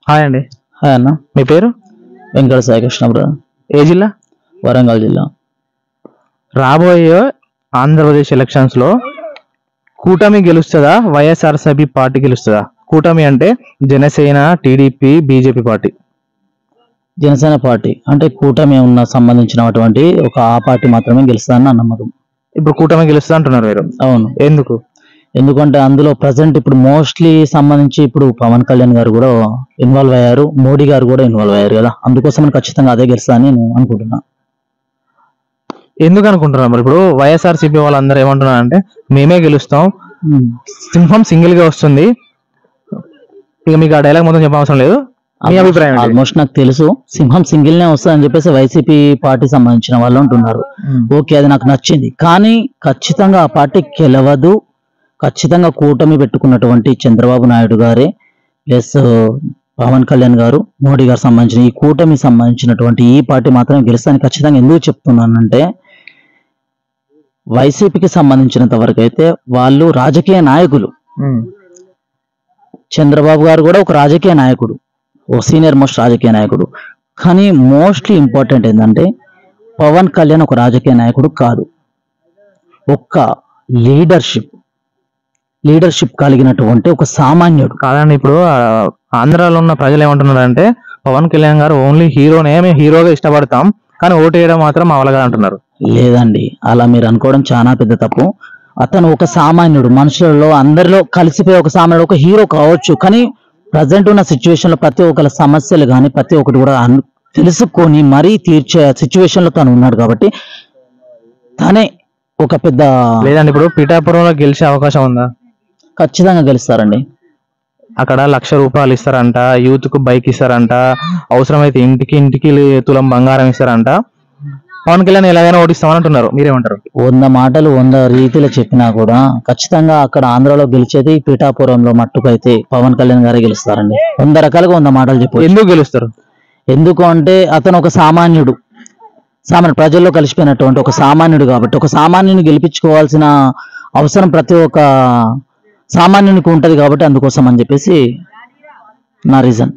Hi అండి. Hi అన్న. మీ పేరు? వెంకట సాయికృష్ణ బ్రదర్. ఏ జిల్లా? వరంగల్ జిల్లా. రాబోయే ఆంధ్రప్రదేశ్ ఎలక్షన్స్ లో కూటమి గెలుస్తుందా, వైఎస్ఆర్సీపీ పార్టీ గెలుస్తుందా? కూటమి అంటే Janasena, TDP, BJP party. Janasena party అంటే కూటమి ఉన్న సంబంధించినటువంటి ఒక ఆ పార్టీ మాత్రమే గెలుస్తుందని నా నమ్మకం. ఇప్పుడు కూటమి గెలుస్తుంది అంటున్నారు మీరు. అవును. ఎందుకు? ఎందుకంటే అందులో ప్రజెంట్ ఇప్పుడు మోస్ట్లీ సంబంధించి ఇప్పుడు పవన్ కళ్యాణ్ గారు కూడా ఇన్వాల్వ్ అయ్యారు, మోడీ గారు కూడా ఇన్వాల్వ్ అయ్యారు కదా, అందుకోసం ఖచ్చితంగా అదే గెలుస్తుందని నేను అనుకుంటున్నా. ఎందుకు అనుకుంటున్నారు మరి? ఇప్పుడు వైఎస్ఆర్సీపీ వాళ్ళందరూ ఏమంటున్నారు అంటే మేమే గెలుస్తాం, సింహం సింగిల్ గా వస్తుంది. ఇక మీకు ఆ డైలాగ్ మొత్తం చెప్పవసరం లేదు. మీ అభిప్రాయం ఏంటి? ఆల్మోస్ట్ నాకు తెలుసు సింహం సింగిల్ నే వస్తుంది అని చెప్పేసి వైసీపీ పార్టీ సంబంధించిన వాళ్ళు అంటున్నారు. ఓకే, అది నాకు నచ్చింది. కానీ ఖచ్చితంగా ఆ పార్టీ గెలవదు. ఖచ్చితంగా కూటమి పెట్టుకున్నటువంటి చంద్రబాబు నాయుడు గారే ప్లస్ పవన్ కళ్యాణ్ గారు, మోడీ గారు సంబంధించిన ఈ కూటమి సంబంధించినటువంటి ఈ పార్టీ మాత్రమే గెలుస్తాను ఖచ్చితంగా. ఎందుకు చెప్తున్నానంటే వైసీపీకి సంబంధించినంత వరకు అయితే వాళ్ళు రాజకీయ నాయకులు. చంద్రబాబు గారు కూడా ఒక రాజకీయ నాయకుడు, ఓ సీనియర్ మోస్ట్ రాజకీయ నాయకుడు. కానీ మోస్ట్లీ ఇంపార్టెంట్ ఏంటంటే పవన్ కళ్యాణ్ ఒక రాజకీయ నాయకుడు కాదు, ఒక్క లీడర్షిప్ కలిగినటువంటి ఒక సామాన్యుడు. కాదండి, ఇప్పుడు ఆంధ్రాలో ఉన్న ప్రజలు ఏమంటున్నారు అంటే పవన్ కళ్యాణ్ గారు ఓన్లీ హీరోనే, మేము హీరోగా ఇష్టపడతాం, కానీ ఓటు వేయడం మాత్రం మా వల్ల కాదు అంటున్నారు. లేదండి, అలా మీరు అనుకోవడం చాలా పెద్ద తప్పు. అతను ఒక సామాన్యుడు, మనుషులలో అందరిలో కలిసిపోయి ఒక సామాన్యుడు, ఒక హీరో కావచ్చు. కానీ ప్రజెంట్ ఉన్న సిచ్యువేషన్ లో ప్రతి ఒక్కరి సమస్యలు కానీ ప్రతి ఒక్కటి కూడా తెలుసుకొని మరీ తీర్చే సిచ్యువేషన్ లో తను ఉన్నాడు కాబట్టి తనే ఒక పెద్ద. లేదండి, ఇప్పుడు పిఠాపురంలో గెలిచే అవకాశం ఉందా? ఖచ్చితంగా గెలుస్తారండి. అక్కడ ₹1,00,000 ఇస్తారంట, యూత్ కు బైక్ ఇస్తారంట, అవసరమైతే ఇంటికి తులం బంగారం ఇస్తారంట. పవన్ కళ్యాణ్ ఎలాగైనా ఓడిస్తామని అంటున్నారు, మీరేమంటారు? 100 మాటలు 100 రీతిలో చెప్పినా కూడా ఖచ్చితంగా అక్కడ ఆంధ్రాలో గెలిచేది పిఠాపురంలో మట్టుకైతే పవన్ కళ్యాణ్ గారే గెలుస్తారండి. 100 రకాలుగా 100 మాటలు చెప్పు. ఎందుకు గెలుస్తారు? ఎందుకు అంటే అతను ఒక సామాన్యుడు, ప్రజల్లో కలిసిపోయినటువంటి ఒక సామాన్యుడు కాబట్టి ఒక సామాన్యుని గెలిపించుకోవాల్సిన అవసరం ప్రతి ఒక్క సామాన్యునికి ఉంటది కాబట్టి అందుకోసం అని చెప్పేసి నా రీజన్.